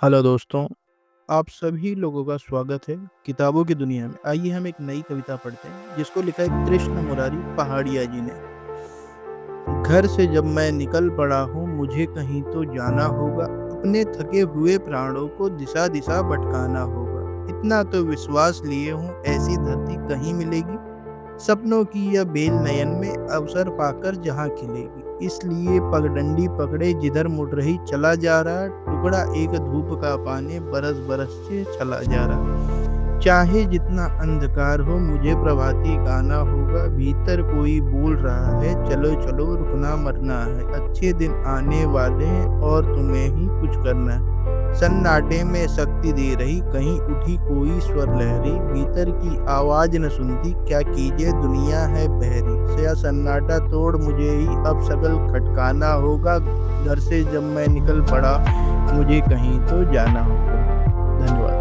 Hello दोस्तों, आप सभी लोगों का स्वागत है किताबों की दुनिया में। आइए हम एक नई कविता पढ़ते हैं जिसको लिखा है कृष्ण मुरारी पहाड़िया जी ने। घर से जब मैं निकल पड़ा हूँ मुझे कहीं तो जाना होगा, अपने थके हुए प्राणों को दिशा दिशा भटकाना होगा। इतना तो विश्वास लिए हूँ ऐसी धरती कहीं मिलेगी, सपनों की यह बेल नयन में अवसर पाकर जहाँ खिलेगी। इसलिए पगडंडी पकड़े जिधर मुड़ रही चला जा रहा, टुकड़ा एक धूप का पाने बरस बरस से चला जा रहा। चाहे जितना अंधकार हो मुझे प्रभाती गाना होगा, भीतर कोई बोल रहा है चलो चलो रुकना मरना है। अच्छे दिन आने वाले हैं और तुम्हें ही कुछ करना है। सन्नाटे में शक्ति दे रही कहीं उठी कोई स्वर लहरी, भीतर की आवाज न सुनती क्या कीजिए दुनिया है बहरी। या सन्नाटा तोड़ मुझे ही अब सगल खटकाना होगा, घर से जब मैं निकल पड़ा मुझे कहीं तो जाना होगा। धन्यवाद।